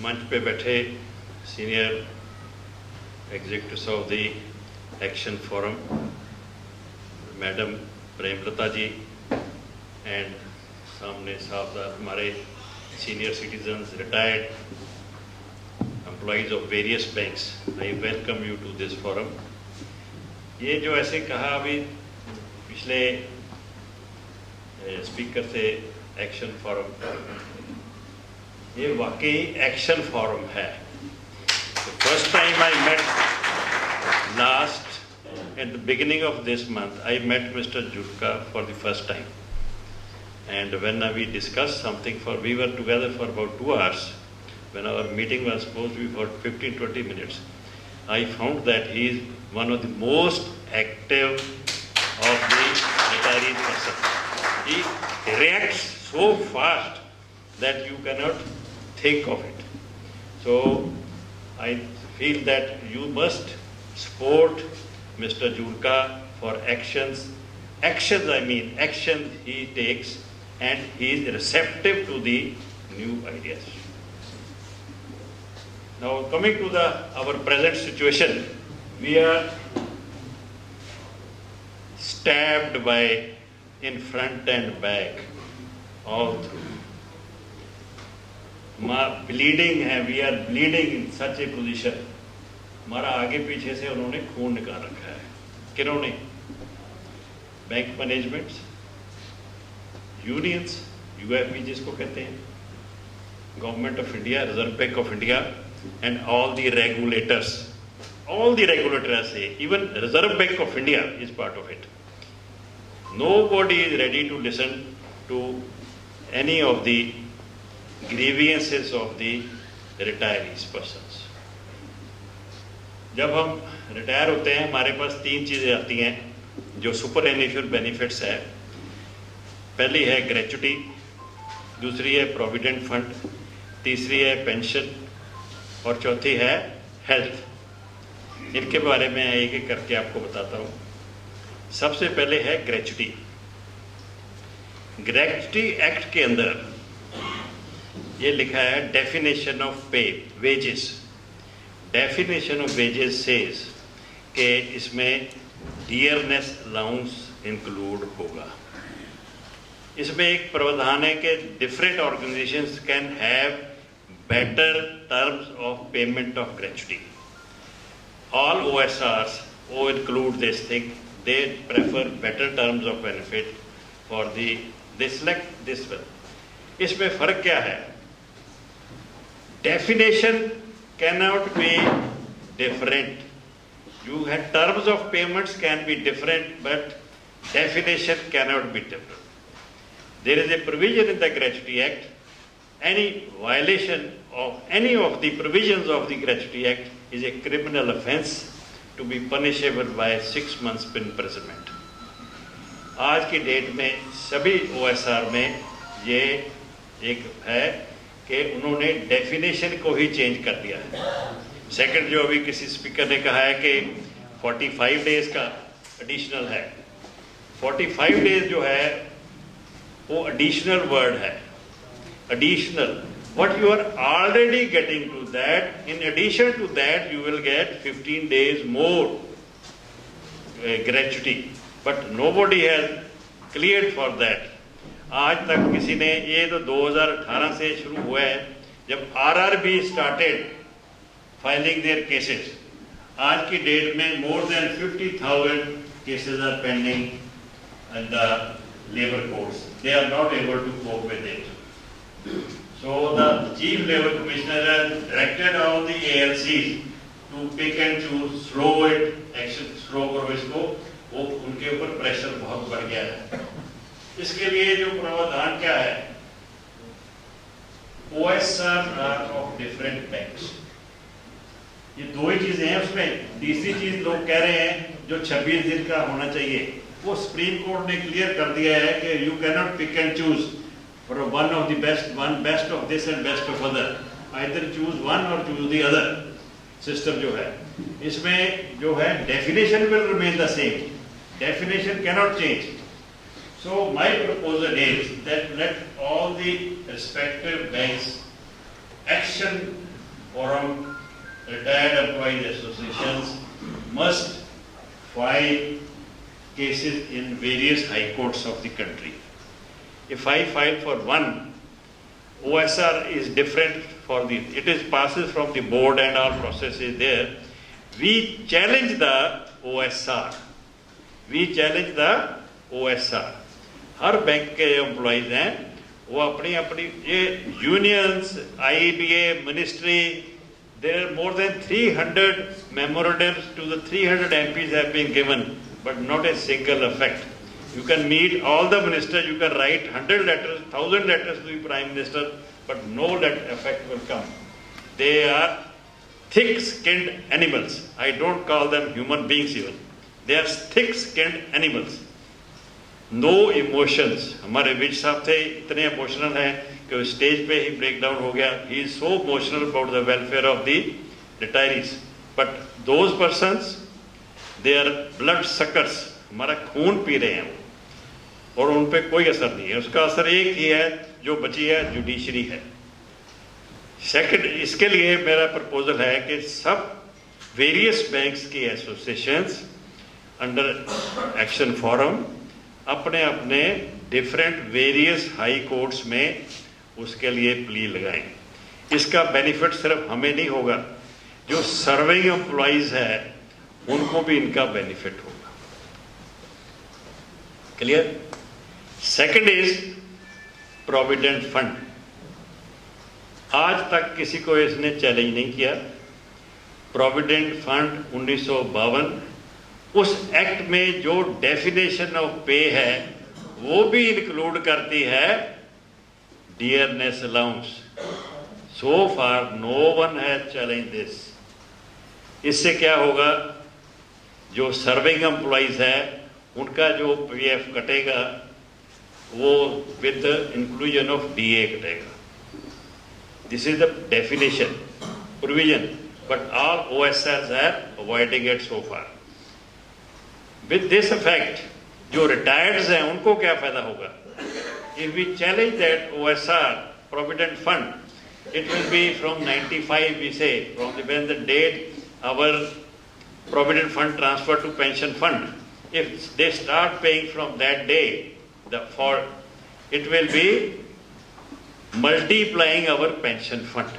मंच पे बैठे senior executives of the action forum, madam Premlata ji, and सामने साहब हमारे senior citizens, retired employees of various banks, I welcome you to this forum. ये जो ऐसे कहा अभी पिछले स्पीकर से एक्शन फोरम, ये वाकई एक्शन फोरम है। First time I met last at the beginning of this month, I met Mr. Jurka for the first time, and when we discussed something, we were together for about 2 hours. When our meeting was supposed to be for 15-20 minutes, I found that he is one of the most active of the retirees person. He reacts so fast that you cannot think of it. So I feel that you must support Mr. Jurka for actions he takes, and he is receptive to the new ideas. Now coming to our present situation, we are stabbed by in front and back, all through. Bleeding है, we are bleeding in such a position. हमारा आगे पीछे से उन्होंने खून निकाल रखा है। किन्होंने? बैंक मैनेजमेंट्स, यूनियंस, यूएफबी जिसको कहते हैं, government of India, reserve bank of India, and all the regulators, say, even Reserve Bank of India is part of it. Nobody is ready to listen to any of the grievances of the retirees persons. जब हम retire होते हैं हमारे पास 3 चीज़ें आती हैं जो super annual benefits है। पहली है ग्रेच्युटी, दूसरी है प्रोविडेंट फंड, तीसरी है पेंशन, और चौथी है हेल्थ। इनके बारे में एक एक करके आपको बताता हूँ। सबसे पहले है ग्रेच्युटी। ग्रेच्युटी एक्ट के अंदर ये लिखा है डेफिनेशन ऑफ पे, wages. Definition of wages says कि इसमें डियरनेस अलाउंस इंक्लूड होगा। इसमें एक प्रावधान है कि different organisations can have better terms of payment of gratuity. All OSRs include this thing. They prefer better terms of benefit for they select this one. इसमें फर्क क्या है? Definition cannot be different. You have terms of payments can be different, but definition cannot be different. There is a provision in the Gratuity Act. Any violation of any of the provisions of the Gratuity Act is a criminal offence to be punishable by 6 months imprisonment. आज की date में सभी OSR में ये एक है कि उन्होंने डेफिनेशन को ही चेंज कर दिया है। सेकंड, जो अभी किसी स्पीकर ने कहा है कि 45 डेज का एडिशनल है। 45 डेज जो है वो एडिशनल वर्ड है। Additional, what you are already getting to that, in addition to that you will get 15 days more gratuity, but nobody has cleared for that. आज तक किसी ने, ये तो 2018 से शुरू हुआ है जब RRB started filing their cases. आज की डेट में more than 50,000 cases are pending in the labor courts. They are not able to cope with it. So the Chief Labour Commissioner has directed all the ALCs to pick and choose, slow it, action slow करो इसको, वो उनके ऊपर pressure बहुत बढ़ गया है। इसके लिए जो प्रावधान क्या है? OSR are of different banks. ये दो ही चीजें हैं उसमें। तीसरी चीज लोग कह रहे हैं जो 26 दिन का होना चाहिए, वो सुप्रीम कोर्ट ने क्लियर कर दिया है कि you cannot pick and choose for one of the best, one best of this and best of other. Either choose one or choose the other. System जो है इसमें जो है definition will remain the same. Definition cannot change. So my proposal is that let all the respective banks action Forum, Retired Employees Associations must file cases in various high courts of the country. If I file for one, OSR is different for the, it is passes from the board and all process is there. We challenge the OSR. We challenge the OSR. Her bank के employees हैं वो अपनी अपनी ये unions IABA ministry there are more than 300 memorandums to the 300 MPs have been given, but not a single effect. You can meet all the ministers, you can write 100 letters, 1000 letters to the Prime Minister, but no effect will come. They are thick-skinned animals. I don't call them human beings even. They are thick-skinned animals. No emotions. हमारे विज साहब थे इतने emotional हैं कि stage पे ही break down हो गया. He is so emotional about the welfare of the retirees. But those persons, they are blood suckers. हमारा खून पी रहे हैं और उन पे कोई असर नहीं है. उसका असर एक ही है जो बची है, जुडिशरी है. सेकंड, इसके लिए मेरा प्रपोजल है कि सब वेरियस बैंक्स की एसोसिएशंस अंडर एक्शन फोरम अपने अपने डिफरेंट वेरियस हाई कोर्ट्स में उसके लिए प्ली लगाएं. इसका बेनिफिट सिर्फ हमें नहीं होगा, जो सर्विंग एम्प्लॉइज है उनको भी इनका बेनिफिट होगा. Clear? Second is provident fund. आज तक किसी को इसने चैलेंज नहीं किया. प्रोविडेंट फंड 1952, उस एक्ट में जो डेफिनेशन ऑफ पे है वो भी इंक्लूड करती है dearness allowance. So far no one has challenge this. इससे क्या होगा, जो सर्विंग एम्प्लॉइज है उनका जो पीएफ कटेगा वो विद इंक्लूजन ऑफ डीए कटेगा. This is the definition provision, but all OSRs are avoiding it so far. With this effect जो रिटायर्ड्स हैं उनको क्या फायदा होगा? If we challenge that OSR provident fund, it will be from 95, we say, from when the date our provident fund transfer to pension fund. If they start paying from that day, it will be multiplying our pension fund.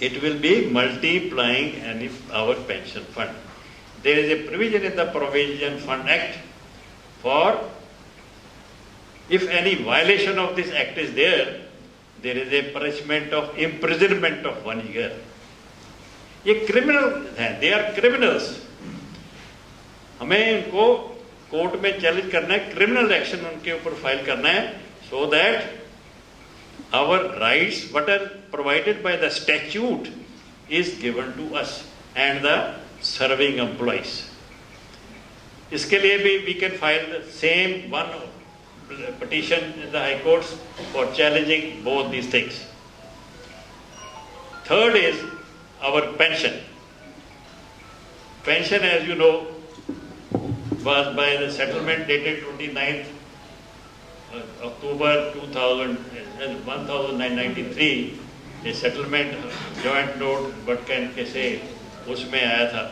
It will be multiplying our pension fund. There is a provision in the Provision Fund Act for, if any violation of this act is there, there is a punishment of imprisonment of 1 year. ये criminal हैं, they are criminals. हमें उनको court में challenge करना है, criminal action उनके ऊपर file करना है, so that our rights what are provided by the statute is given to us and the serving employees. इसके लिए भी we can file the same one petition in the high courts for challenging both these things. Third is our pension. Pension, as you know, was by the settlement dated 29th October 1993, a settlement joint note, what can I say, उसमें आया था.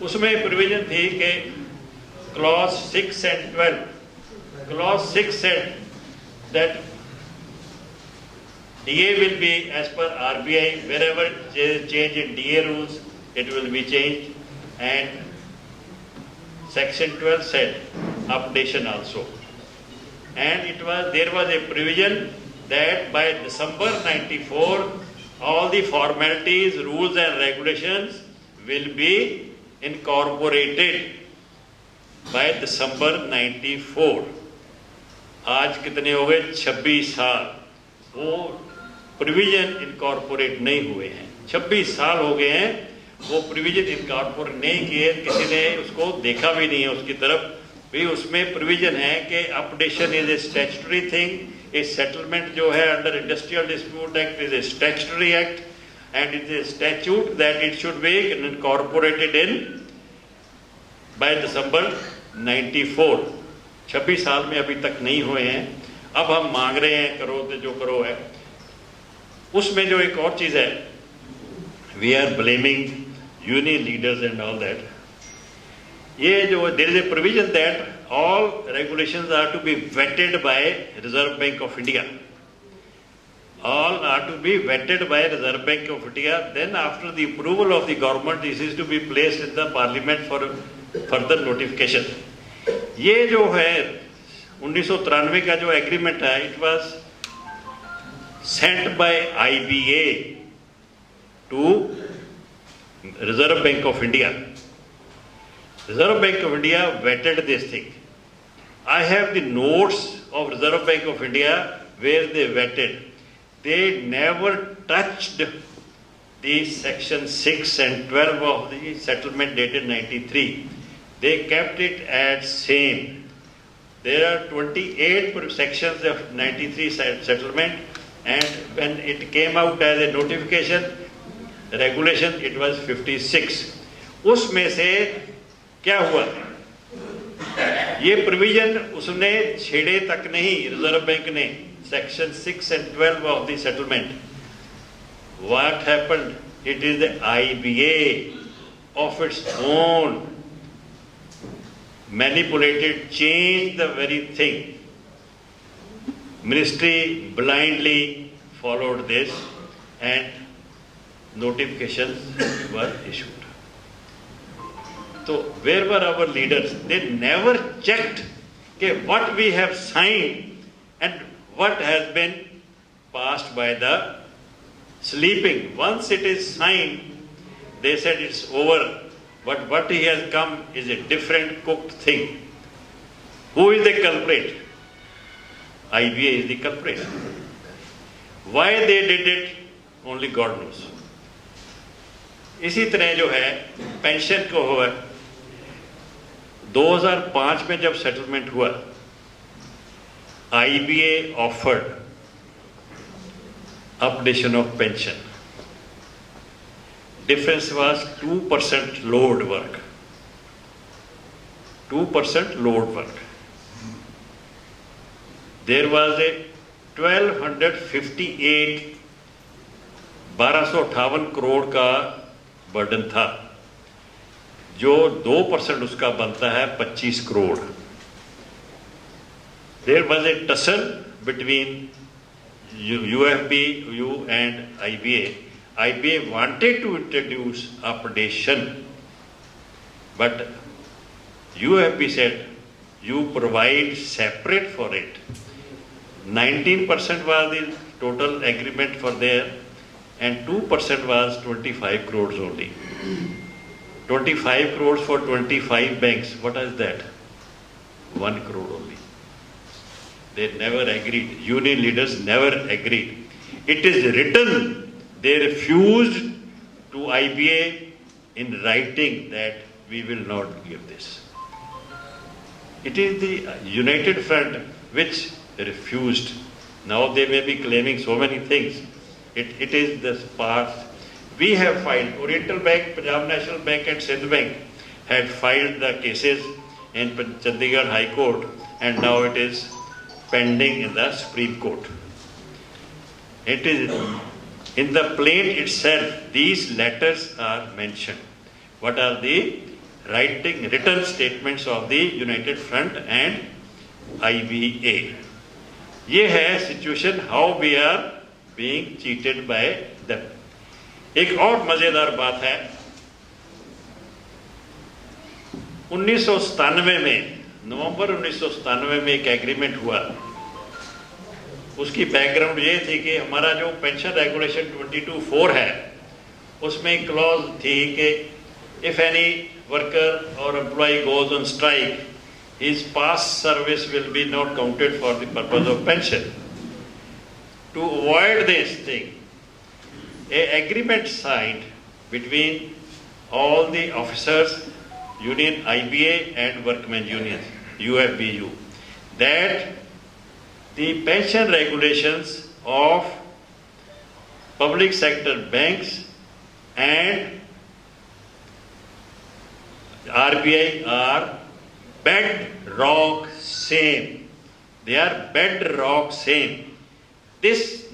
उसमें provision थी कि clause 6 and 12. Clause 6 said that DA will be as per RBI, wherever change in DA rules, it will be changed, and section 12 said updation also. And there was a provision that by December 94, all the formalities, rules and regulations will be incorporated by December 94. आज कितने हो गए? 26 साल. वो provision incorporate नहीं हुए हैं. 26 साल हो गए हैं वो प्रोविजन इनकॉर्पोरेट नहीं किए. किसी ने उसको देखा भी नहीं है उसकी तरफ भी. उसमें प्रोविजन है कि updation is a statutory thing. A settlement जो है under industrial dispute act is a statutory act and it is statute that it should be incorporated in by December 94. 26 साल में अभी तक नहीं हुए हैं. अब हम मांग रहे हैं करो तो जो करो है. उसमें जो एक और चीज़ है we are blaming union leaders and all that. There is a provision that all regulations are to be vetted by Reserve Bank of India. All are to be vetted by Reserve Bank of India. Then after the approval of the government, this is to be placed in the parliament for further notification. ये जो है 1993 का जो agreement है, it was sent by IBA to Reserve Bank of India. Reserve Bank of India vetted this thing. I have the notes of Reserve Bank of India where they vetted. They never touched the section 6 and 12 of the settlement dated 93. They kept it as same. There are 28 sections of 93 settlement, and when it came out as a notification, regulation, it was 56. उसमें से क्या हुआ? ये provision उसने छेड़े तक नहीं reserve bank ने, section 6 and 12 of the settlement. What happened? It is the IBA of its own manipulated, changed the very thing. Ministry blindly followed this and notifications were issued. So where were our leaders? They never checked what we have signed and what has been passed by the sleeping. Once it is signed, they said it's over. But what he has come is a different cooked thing. Who is the culprit? IBA is the culprit. Why they did it, only God knows. इसी तरह जो है pension को हुआ 2005 में जब settlement हुआ, IBA offered updation of pension. Difference was 2% load work. 2% load work. There was a 1258 crore का बर्डन था, जो 2% उसका बनता है 25 crore. There was a tussle between UFBU and IBA. IBA wanted to introduce updation, but UFB said, you provide separate for it. 19% was the total agreement for there, and 2% was 25 crores only. 25 crores for 25 banks, what is that? 1 crore only. They never agreed. Union leaders never agreed. It is written. They refused to IBA in writing that we will not give this. It is the United Front which refused. Now they may be claiming so many things. It is the past. We have filed, Oriental Bank, Punjab National Bank and Sidhu Bank had filed the cases in Chandigarh High Court, and now it is pending in the Supreme Court. It is in the plain itself, these letters are mentioned. What are the written statements of the United Front and IBA? ये है situation how we are being cheated by them. एक और मजेदार बात है, 1997 में, नवंबर 1997 में एक एग्रीमेंट हुआ. उसकी बैकग्राउंड ये थी कि हमारा जो पेंशन रेगुलेशन 22(4) है, उसमें एक क्लॉज थी कि इफ एनी वर्कर और employ goes on strike, his past service will be not counted for the purpose of pension. To avoid this thing, an agreement signed between all the officers, union IBA and workmen unions, UFBU, that the pension regulations of public sector banks and RBI are bedrock same. They are bedrock same. This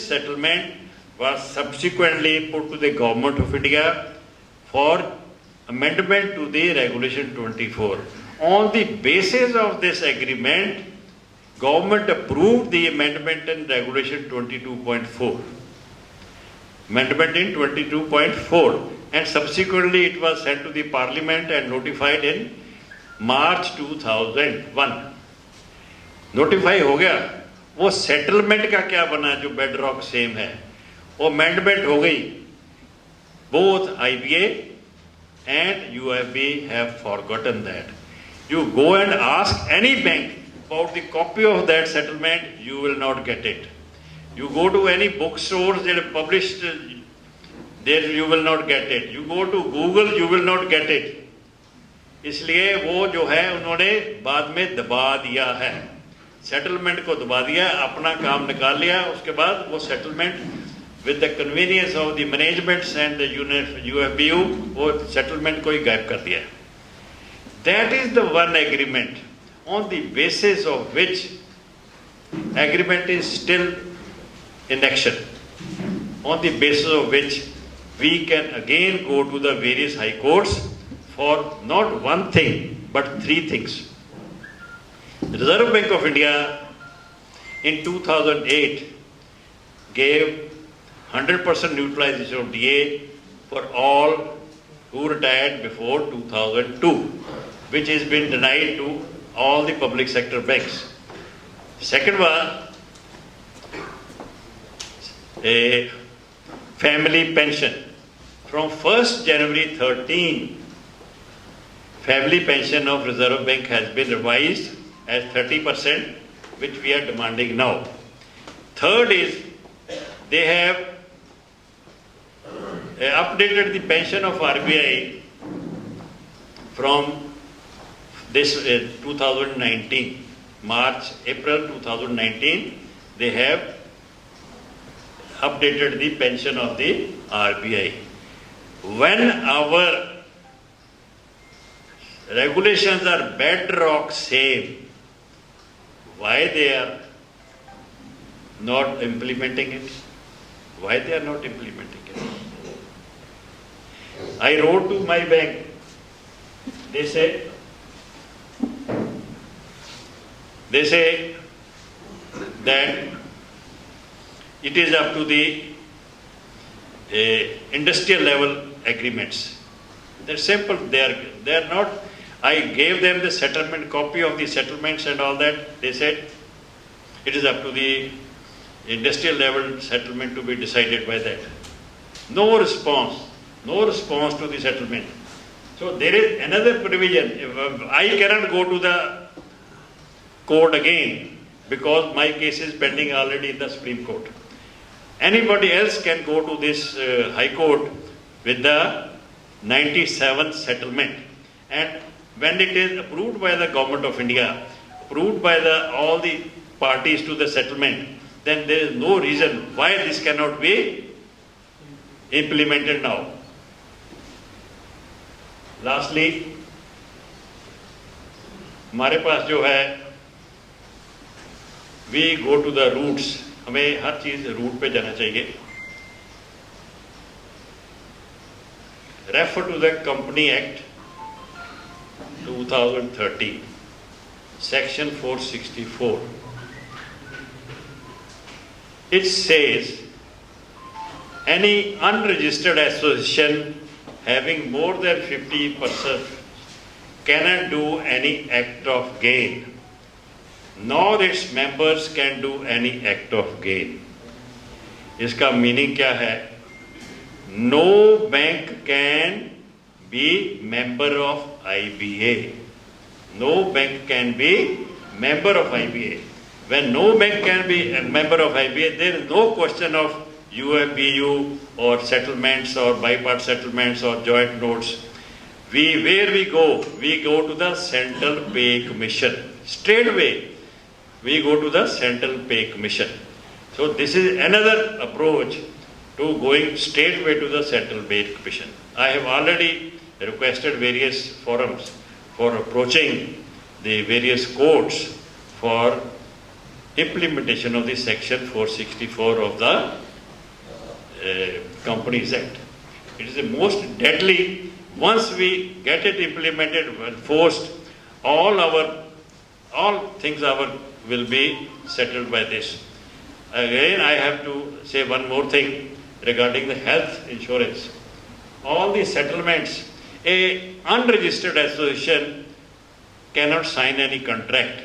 settlement was subsequently put to the Government of India for amendment to the Regulation 24. On the basis of this agreement, Government approved the amendment in Regulation 22.4. Amendment in 22.4, and subsequently it was sent to the Parliament and notified in March 2001. Notify हो गया, वो settlement का क्या बना जो bedrock same है, वो amendment हो गई. Both IBA and UFB have forgotten that. You go and ask any bank about the copy of that settlement, you will not get it. You go to any bookstores that are published, there you will not get it. You go to Google, you will not get it. इसलिए वो जो है उन्होंने बाद में दबा दिया है, सेटलमेंट को दबा दिया, अपना काम निकाल लिया. उसके बाद वो settlement with the convenience of the managements and the UFBU वो सेटलमेंट को ही गायब कर दिया. That is the one agreement on the basis of which agreement is still in action, on the basis of which we can again go to the various high courts for not one thing but three things. The Reserve Bank of India in 2008 gave 100% neutralization of DA for all who retired before 2002, which has been denied to all the public sector banks. Second one, a family pension. From 1st January 13, family pension of Reserve Bank has been revised as 30%, which we are demanding now. Third is, they have updated the pension of RBI from this 2019, April 2019, they have updated the pension of the RBI. When our regulations are bedrock same, why they are not implementing it? Why they are not implementing it? I wrote to my bank. They say that it is up to the industrial level agreements. They're simple. They are not. I gave them the settlement copy of the settlements and all that. They said it is up to the industrial level settlement to be decided by that. No response to the settlement. So there is another provision. I cannot go to the court again because my case is pending already in the Supreme Court. Anybody else can go to this High Court with the 97th settlement, and when it is approved by the Government of India, approved by all the parties to the settlement, then there is no reason why this cannot be implemented now. Lastly, हमारे पास जो है, we go to the roots. हमें हर चीज root पे जाना चाहिए. Refer to the Company Act 2013, Section 464. It says, any unregistered association having more than 50% cannot do any act of gain, nor its members can do any act of gain. इसका meaning क्या है? No bank can be member of IBA. No bank can be member of IBA. When no bank can be a member of IBA, there is no question of UFBU or settlements or bipart settlements or joint notes. Where we go to the Central Pay Commission. Straight away, we go to the Central Pay Commission. So this is another approach to going straight away to the Central Pay Commission. I have already requested various forums for approaching the various courts for implementation of the Section 464 of the Companies Act. It is the most deadly. Once we get it implemented and forced, all things will be settled by this. Again, I have to say one more thing regarding the health insurance. All the settlements, a unregistered association cannot sign any contract.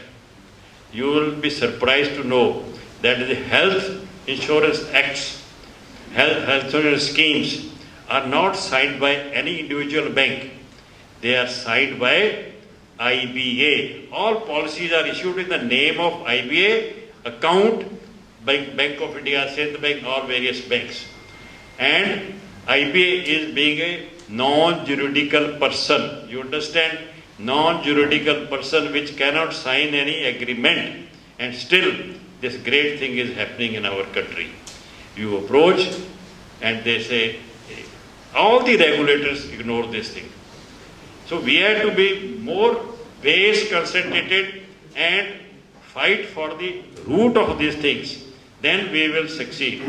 You will be surprised to know that the health insurance acts, health insurance schemes are not signed by any individual bank. They are signed by IBA. All policies are issued in the name of IBA, account, Bank of India, Sindh Bank, all various banks. And IBA is being a non-juridical person. You understand? Non-juridical person which cannot sign any agreement, and still this great thing is happening in our country. You approach and they say, all the regulators ignore this thing. So we have to be more base concentrated and fight for the root of these things. Then we will succeed.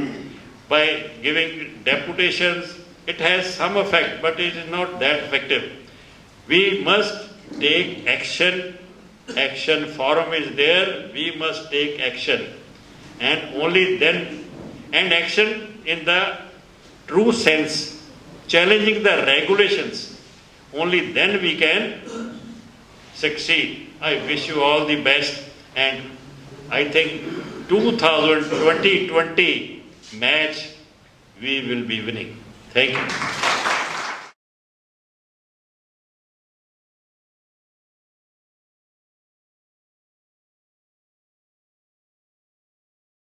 By giving deputations, it has some effect, but it is not that effective. We must take action. Action forum is there. We must take action. And only then, and action in the true sense, challenging the regulations. Only then we can succeed. I wish you all the best, and I think 2020 match we will be winning. Thank you.